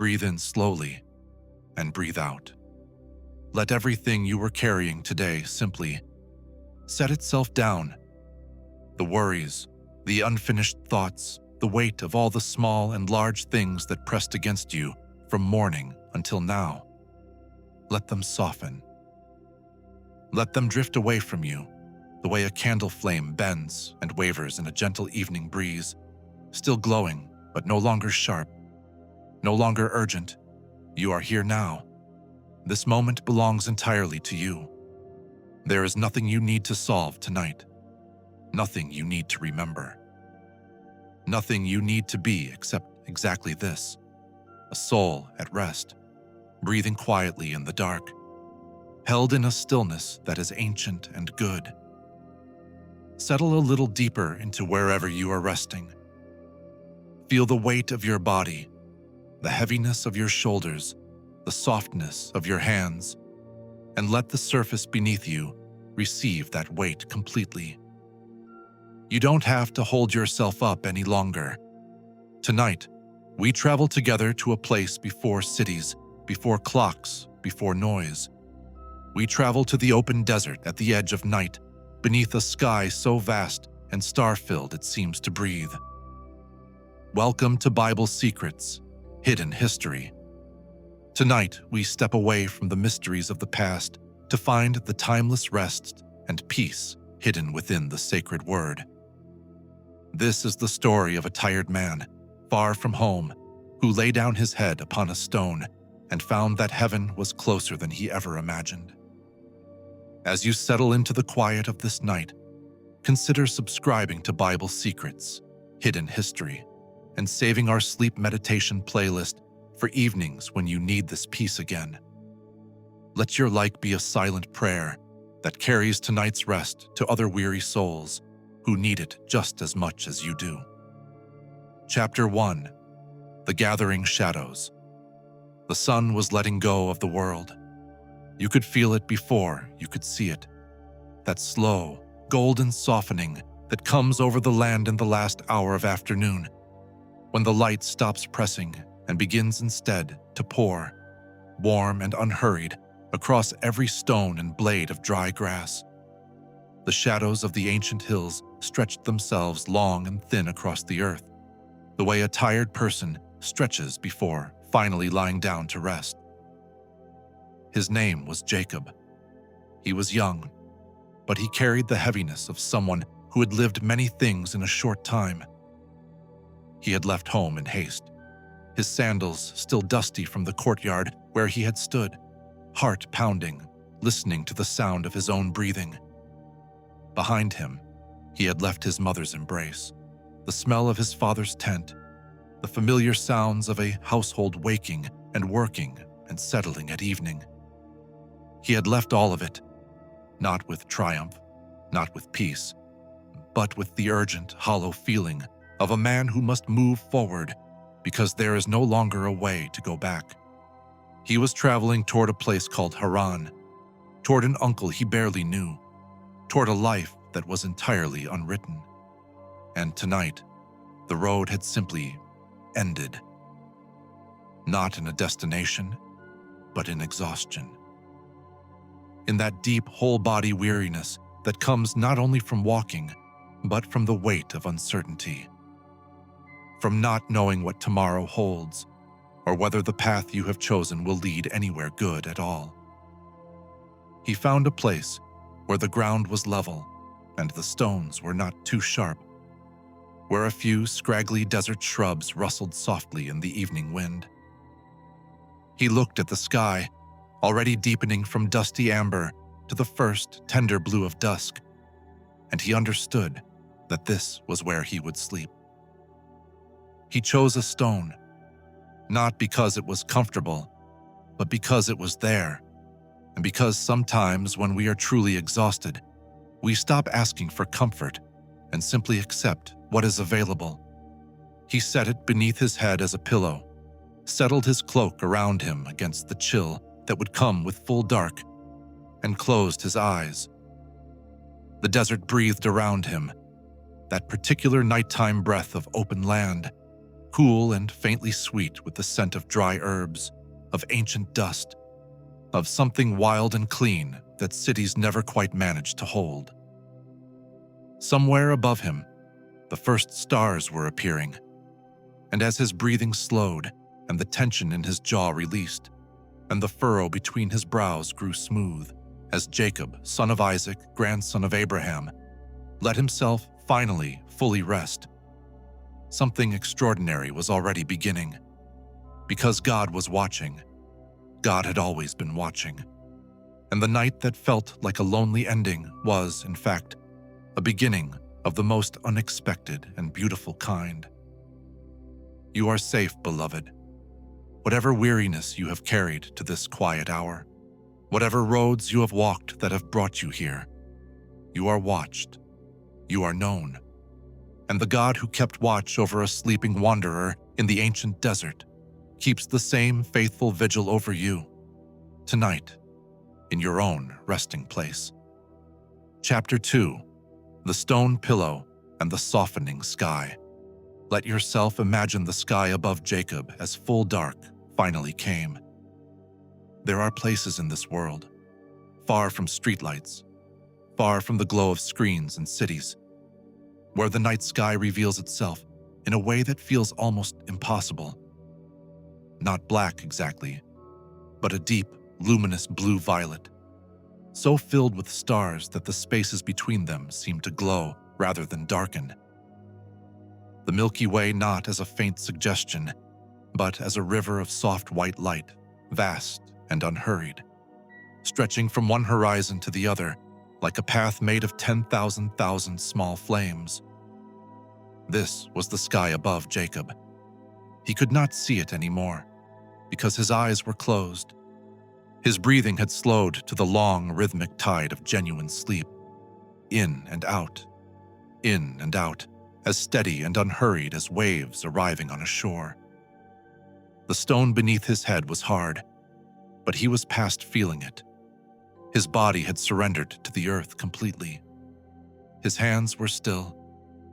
Breathe in slowly and breathe out. Let everything you were carrying today simply set itself down. The worries, the unfinished thoughts, the weight of all the small and large things that pressed against you from morning until now. Let them soften. Let them drift away from you, the way a candle flame bends and wavers in a gentle evening breeze, still glowing, but no longer sharp, no longer urgent. You are here now. This moment belongs entirely to you. There is nothing you need to solve tonight. Nothing you need to remember. Nothing you need to be except exactly this: a soul at rest, breathing quietly in the dark, held in a stillness that is ancient and good. Settle a little deeper into wherever you are resting. Feel the weight of your body, the heaviness of your shoulders, the softness of your hands, and let the surface beneath you receive that weight completely. You don't have to hold yourself up any longer. Tonight, we travel together to a place before cities, before clocks, before noise. We travel to the open desert at the edge of night, beneath a sky so vast and star-filled it seems to breathe. Welcome to Bible Secrets, Hidden History. Tonight, we step away from the mysteries of the past to find the timeless rest and peace hidden within the sacred word. This is the story of a tired man, far from home, who lay down his head upon a stone and found that heaven was closer than he ever imagined. As you settle into the quiet of this night, consider subscribing to Bible Secrets, Hidden History, and saving our sleep meditation playlist for evenings when you need this peace again. Let your light be a silent prayer that carries tonight's rest to other weary souls who need it just as much as you do. Chapter 1: The Gathering Shadows. The sun was letting go of the world. You could feel it before you could see it. That slow, golden softening that comes over the land in the last hour of afternoon, when the light stops pressing and begins instead to pour, warm and unhurried, across every stone and blade of dry grass. The shadows of the ancient hills stretched themselves long and thin across the earth, the way a tired person stretches before finally lying down to rest. His name was Jacob. He was young, but he carried the heaviness of someone who had lived many things in a short time. He had left home in haste, his sandals still dusty from the courtyard where he had stood, heart pounding, listening to the sound of his own breathing. Behind him, he had left his mother's embrace, the smell of his father's tent, the familiar sounds of a household waking and working and settling at evening. He had left all of it, not with triumph, not with peace, but with the urgent, hollow feeling of a man who must move forward because there is no longer a way to go back. He was traveling toward a place called Haran, toward an uncle he barely knew, toward a life that was entirely unwritten. And tonight, the road had simply ended. Not in a destination, but in exhaustion. In that deep whole-body weariness that comes not only from walking, but from the weight of uncertainty. From not knowing what tomorrow holds, or whether the path you have chosen will lead anywhere good at all. He found a place where the ground was level and the stones were not too sharp, where a few scraggly desert shrubs rustled softly in the evening wind. He looked at the sky, already deepening from dusty amber to the first tender blue of dusk, and he understood that this was where he would sleep. He chose a stone, not because it was comfortable, but because it was there, and because sometimes when we are truly exhausted, we stop asking for comfort and simply accept what is available. He set it beneath his head as a pillow, settled his cloak around him against the chill that would come with full dark, and closed his eyes. The desert breathed around him, that particular nighttime breath of open land, cool and faintly sweet with the scent of dry herbs, of ancient dust, of something wild and clean that cities never quite managed to hold. Somewhere above him, the first stars were appearing, and as his breathing slowed and the tension in his jaw released, and the furrow between his brows grew smooth, as Jacob, son of Isaac, grandson of Abraham, let himself finally fully rest, something extraordinary was already beginning. Because God was watching, God had always been watching, and the night that felt like a lonely ending was, in fact, a beginning of the most unexpected and beautiful kind. You are safe, beloved. Whatever weariness you have carried to this quiet hour, whatever roads you have walked that have brought you here, you are watched, you are known, and the God who kept watch over a sleeping wanderer in the ancient desert keeps the same faithful vigil over you, tonight, in your own resting place. Chapter 2. The Stone Pillow and the Softening Sky. Let yourself imagine the sky above Jacob as full dark finally came. There are places in this world, far from streetlights, far from the glow of screens and cities, where the night sky reveals itself in a way that feels almost impossible. Not black exactly, but a deep, luminous blue-violet, so filled with stars that the spaces between them seem to glow rather than darken. The Milky Way not as a faint suggestion, but as a river of soft white light, vast and unhurried, stretching from one horizon to the other like a path made of 10,000 small flames. This was the sky above Jacob. He could not see it anymore, because his eyes were closed. His breathing had slowed to the long, rhythmic tide of genuine sleep, in and out, as steady and unhurried as waves arriving on a shore. The stone beneath his head was hard, but he was past feeling it. His body had surrendered to the earth completely. His hands were still.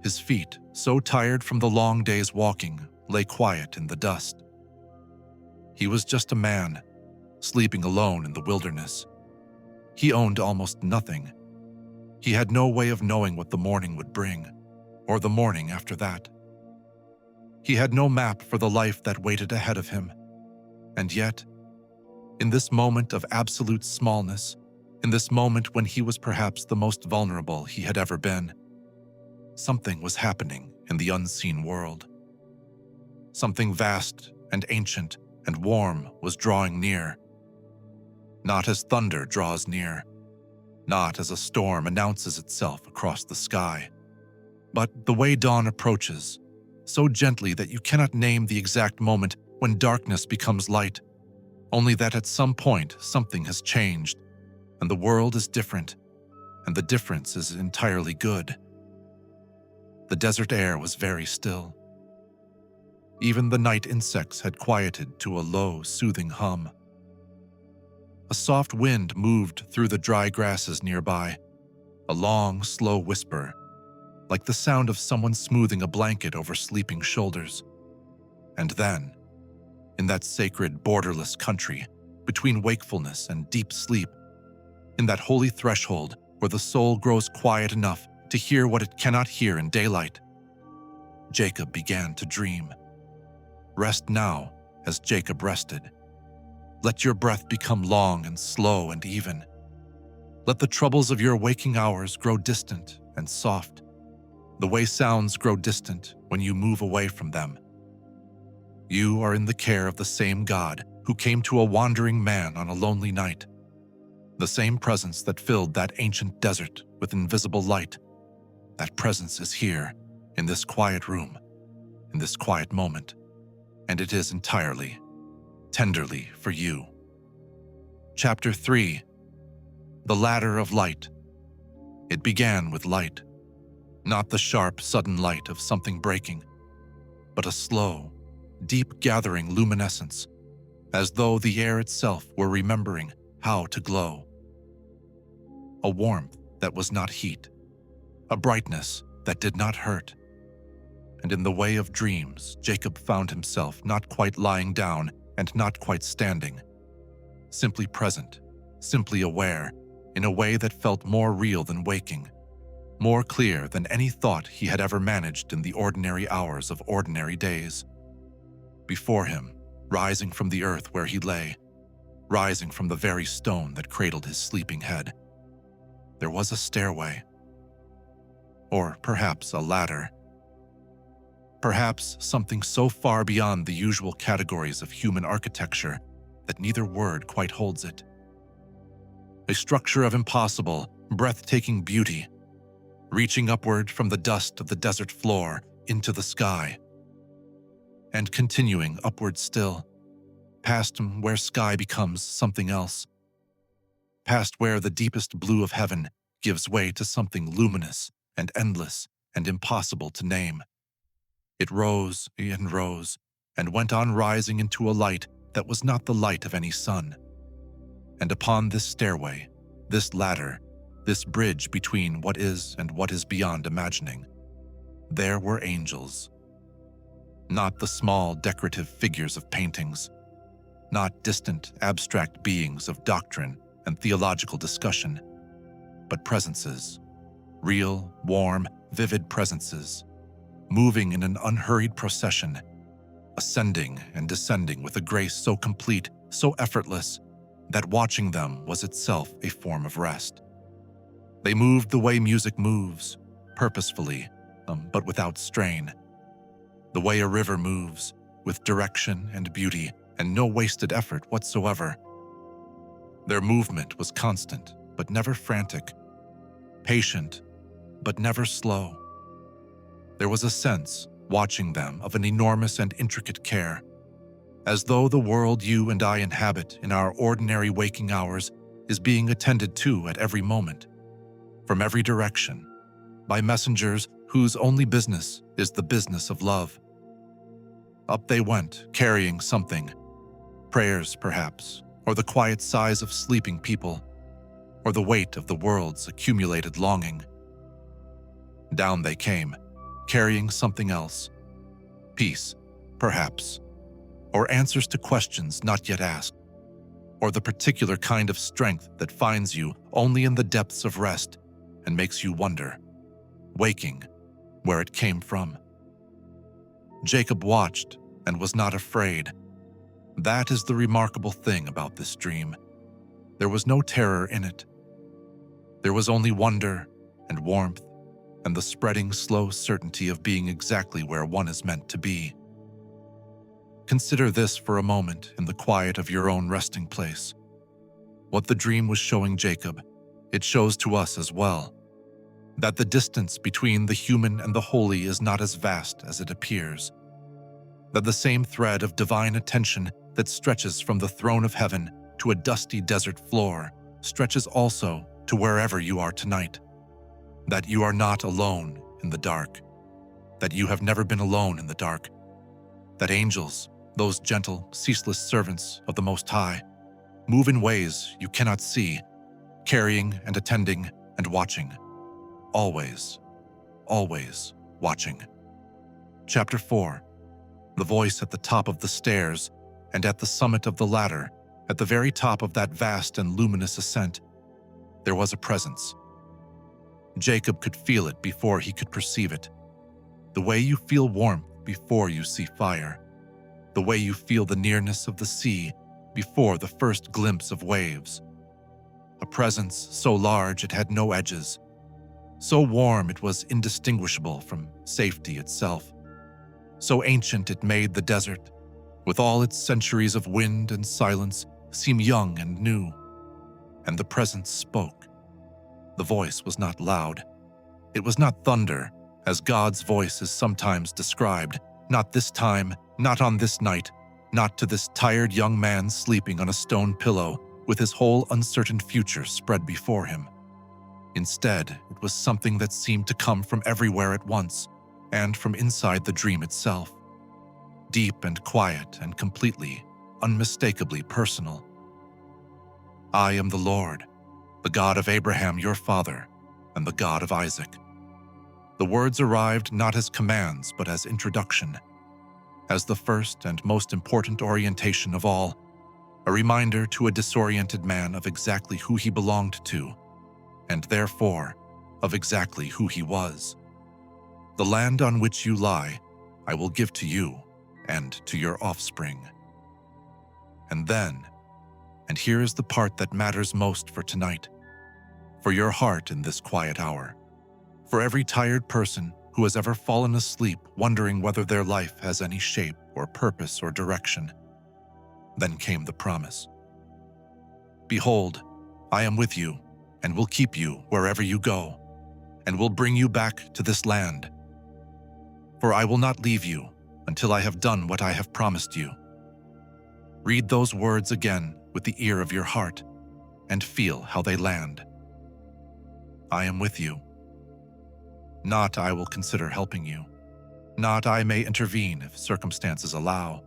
His feet, so tired from the long day's walking, lay quiet in the dust. He was just a man, sleeping alone in the wilderness. He owned almost nothing. He had no way of knowing what the morning would bring, or the morning after that. He had no map for the life that waited ahead of him. And yet, in this moment of absolute smallness, in this moment when he was perhaps the most vulnerable he had ever been, something was happening in the unseen world. Something vast and ancient and warm was drawing near. Not as thunder draws near, not as a storm announces itself across the sky, but the way dawn approaches, so gently that you cannot name the exact moment when darkness becomes light, only that at some point something has changed, and the world is different, and the difference is entirely good. The desert air was very still. Even the night insects had quieted to a low, soothing hum. A soft wind moved through the dry grasses nearby, a long, slow whisper, like the sound of someone smoothing a blanket over sleeping shoulders. And then, in that sacred, borderless country, between wakefulness and deep sleep, in that holy threshold where the soul grows quiet enough to hear what it cannot hear in daylight, Jacob began to dream. Rest now as Jacob rested. Let your breath become long and slow and even. Let the troubles of your waking hours grow distant and soft, the way sounds grow distant when you move away from them. You are in the care of the same God who came to a wandering man on a lonely night, the same presence that filled that ancient desert with invisible light. That presence is here, in this quiet room, in this quiet moment, and it is entirely, tenderly for you. Chapter 3. The Ladder of Light. It began with light, not the sharp, sudden light of something breaking, but a slow, deep gathering luminescence, as though the air itself were remembering how to glow. A warmth that was not heat, a brightness that did not hurt, and in the way of dreams, Jacob found himself not quite lying down and not quite standing, simply present, simply aware, in a way that felt more real than waking, more clear than any thought he had ever managed in the ordinary hours of ordinary days. Before him, rising from the earth where he lay, rising from the very stone that cradled his sleeping head, there was a stairway, or perhaps a ladder. Perhaps something so far beyond the usual categories of human architecture that neither word quite holds it. A structure of impossible, breathtaking beauty, reaching upward from the dust of the desert floor into the sky, and continuing upward still, past where sky becomes something else, past where the deepest blue of heaven gives way to something luminous and endless and impossible to name. It rose and rose, and went on rising into a light that was not the light of any sun. And upon this stairway, this ladder, this bridge between what is and what is beyond imagining, there were angels. Not the small decorative figures of paintings, not distant abstract beings of doctrine and theological discussion, but presences, real, warm, vivid presences, moving in an unhurried procession, ascending and descending with a grace so complete, so effortless, that watching them was itself a form of rest. They moved the way music moves, purposefully, but without strain. The way a river moves, with direction and beauty, and no wasted effort whatsoever. Their movement was constant, but never frantic, patient, but never slow. There was a sense, watching them, of an enormous and intricate care, as though the world you and I inhabit in our ordinary waking hours is being attended to at every moment, from every direction, by messengers whose only business is the business of love. Up they went, carrying something, prayers perhaps, or the quiet sighs of sleeping people, or the weight of the world's accumulated longing. Down they came, carrying something else, peace, perhaps, or answers to questions not yet asked, or the particular kind of strength that finds you only in the depths of rest and makes you wonder, waking, where it came from. Jacob watched and was not afraid. That is the remarkable thing about this dream. There was no terror in it. There was only wonder and warmth and the spreading slow certainty of being exactly where one is meant to be. Consider this for a moment in the quiet of your own resting place. What the dream was showing Jacob, it shows to us as well. That the distance between the human and the holy is not as vast as it appears. That the same thread of divine attention that stretches from the throne of heaven to a dusty desert floor stretches also to wherever you are tonight. That you are not alone in the dark. That you have never been alone in the dark. That angels, those gentle, ceaseless servants of the Most High, move in ways you cannot see, carrying and attending and watching. Always, always watching. Chapter 4. The voice at the top of the stairs and at the summit of the ladder, at the very top of that vast and luminous ascent, there was a presence. Jacob could feel it before he could perceive it. The way you feel warmth before you see fire. The way you feel the nearness of the sea before the first glimpse of waves. A presence so large it had no edges. So warm it was indistinguishable from safety itself. So ancient it made the desert, with all its centuries of wind and silence, seem young and new. And the presence spoke. The voice was not loud. It was not thunder, as God's voice is sometimes described, not this time, not on this night, not to this tired young man sleeping on a stone pillow with his whole uncertain future spread before him. Instead, it was something that seemed to come from everywhere at once, and from inside the dream itself. Deep and quiet and completely, unmistakably personal. I am the Lord, the God of Abraham your father, and the God of Isaac. The words arrived not as commands, but as introduction, as the first and most important orientation of all, a reminder to a disoriented man of exactly who he belonged to, and therefore of exactly who he was. The land on which you lie, I will give to you and to your offspring. And then, and here is the part that matters most for tonight, for your heart in this quiet hour, for every tired person who has ever fallen asleep wondering whether their life has any shape or purpose or direction. Then came the promise. Behold, I am with you and will keep you wherever you go, and will bring you back to this land. For I will not leave you until I have done what I have promised you. Read those words again with the ear of your heart and feel how they land. I am with you. Not I will consider helping you. Not I may intervene if circumstances allow.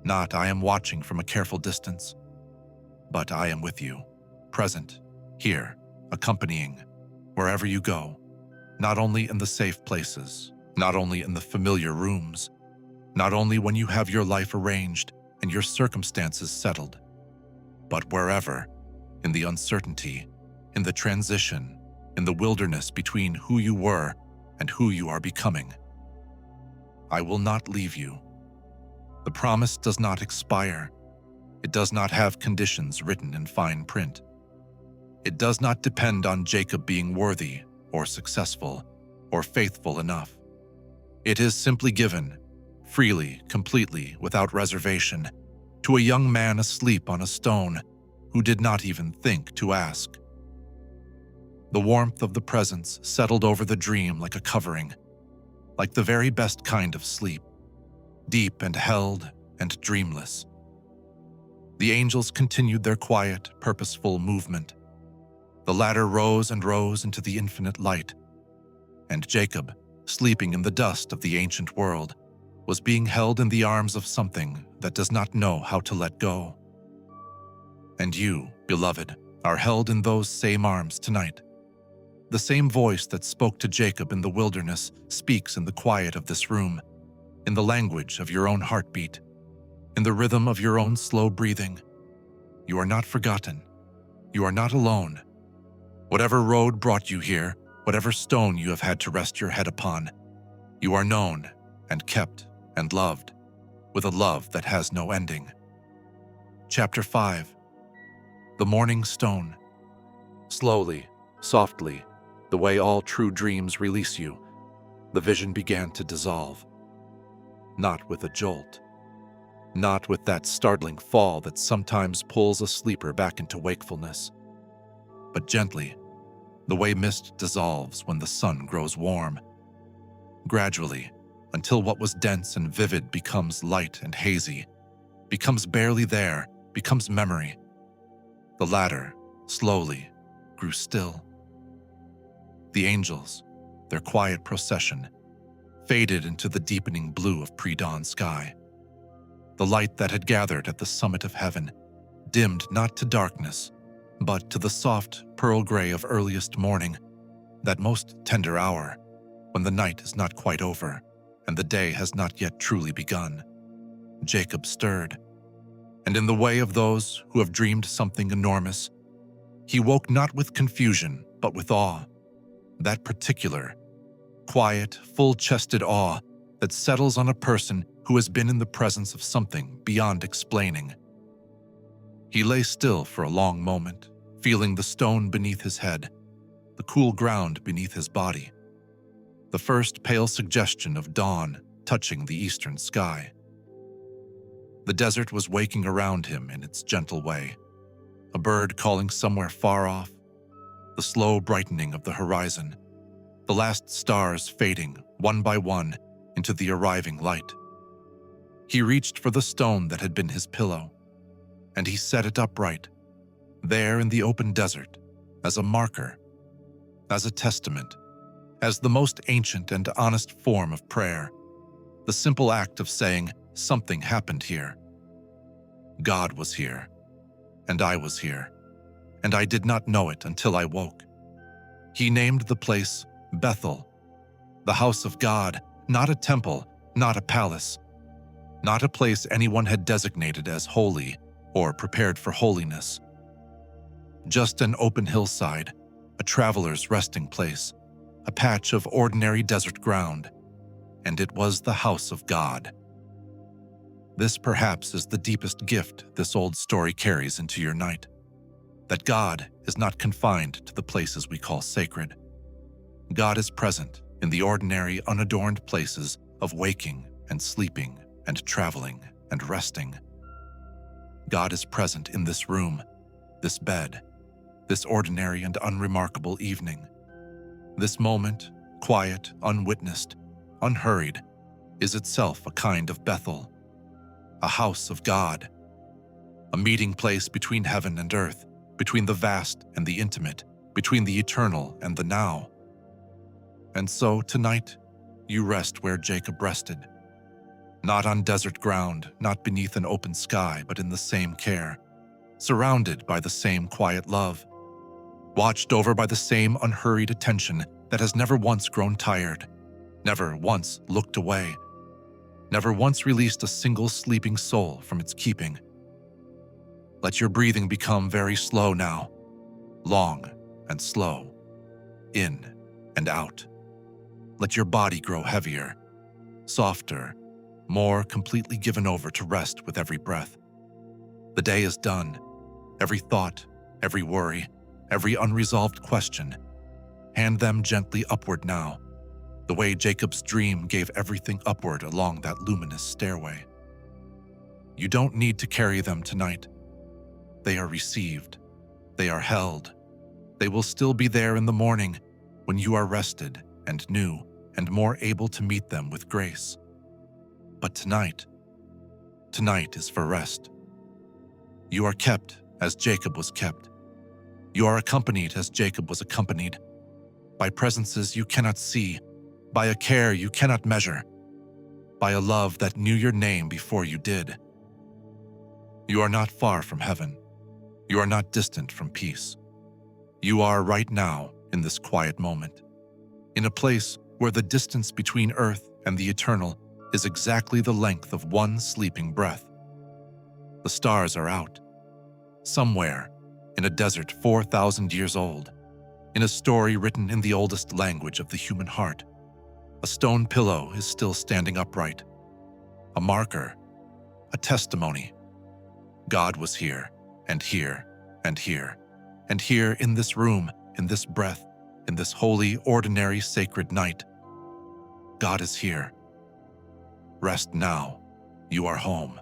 Not I am watching from a careful distance. But I am with you, present, here, accompanying, wherever you go, not only in the safe places, not only in the familiar rooms, not only when you have your life arranged and your circumstances settled, but wherever, in the uncertainty, in the transition, in the wilderness between who you were and who you are becoming. I will not leave you. The promise does not expire. It does not have conditions written in fine print. It does not depend on Jacob being worthy or successful or faithful enough. It is simply given, freely, completely, without reservation, to a young man asleep on a stone who did not even think to ask. The warmth of the presence settled over the dream like a covering, like the very best kind of sleep, deep and held and dreamless. The angels continued their quiet, purposeful movement. The ladder rose and rose into the infinite light, and Jacob, sleeping in the dust of the ancient world, was being held in the arms of something that does not know how to let go. And you, beloved, are held in those same arms tonight. The same voice that spoke to Jacob in the wilderness speaks in the quiet of this room, in the language of your own heartbeat, in the rhythm of your own slow breathing. You are not forgotten. You are not alone. Whatever road brought you here, whatever stone you have had to rest your head upon, you are known and kept and loved with a love that has no ending. Chapter 5. The Morning Stone. Slowly, softly, the way all true dreams release you, the vision began to dissolve. Not with a jolt. Not with that startling fall that sometimes pulls a sleeper back into wakefulness, but gently, the way mist dissolves when the sun grows warm. Gradually, until what was dense and vivid becomes light and hazy, becomes barely there, becomes memory. The ladder, slowly, grew still. The angels, their quiet procession, faded into the deepening blue of pre-dawn sky. The light that had gathered at the summit of heaven dimmed not to darkness, but to the soft pearl gray of earliest morning, that most tender hour, when the night is not quite over and the day has not yet truly begun. Jacob stirred, and in the way of those who have dreamed something enormous, he woke not with confusion, but with awe, that particular, quiet, full-chested awe that settles on a person who has been in the presence of something beyond explaining. He lay still for a long moment, feeling the stone beneath his head, the cool ground beneath his body, the first pale suggestion of dawn touching the eastern sky. The desert was waking around him in its gentle way, a bird calling somewhere far off, the slow brightening of the horizon, the last stars fading, one by one, into the arriving light. He reached for the stone that had been his pillow, and he set it upright, there in the open desert, as a marker, as a testament, as the most ancient and honest form of prayer, the simple act of saying, something happened here. God was here, and I was here, and I did not know it until I woke. He named the place Bethel, The house of God, not a temple, not a palace, not a place anyone had designated as holy or prepared for holiness. Just an open hillside, a traveler's resting place, a patch of ordinary desert ground, and it was the house of God. This perhaps is the deepest gift this old story carries into your night, that God is not confined to the places we call sacred. God is present in the ordinary, unadorned places of waking and sleeping and traveling and resting. God is present in this room, this bed, this ordinary and unremarkable evening. This moment, quiet, unwitnessed, unhurried, is itself a kind of Bethel, a house of God, a meeting place between heaven and earth, between the vast and the intimate, between the eternal and the now. And so tonight, you rest where Jacob rested, not on desert ground, not beneath an open sky, but in the same care, surrounded by the same quiet love, watched over by the same unhurried attention that has never once grown tired, never once looked away, never once released a single sleeping soul from its keeping. Let your breathing become very slow now, long and slow, in and out. Let your body grow heavier, softer, more completely given over to rest with every breath. The day is done. Every thought, every worry, every unresolved question, hand them gently upward now, the way Jacob's dream gave everything upward along that luminous stairway. You don't need to carry them tonight. They are received. They are held. They will still be there in the morning when you are rested and new and more able to meet them with grace. But tonight is for rest. You are kept as Jacob was kept. You are accompanied as Jacob was accompanied, by presences you cannot see, by a care you cannot measure, by a love that knew your name before you did. You are not far from heaven. You are not distant from peace. You are right now in this quiet moment, in a place where the distance between earth and the eternal is exactly the length of one sleeping breath. The stars are out. Somewhere, in a desert 4,000 years old, in a story written in the oldest language of the human heart, a stone pillow is still standing upright, a marker, a testimony. God was here, and here, and here, and here in this room, in this breath, in this holy, ordinary, sacred night. God is here. Rest now. You are home.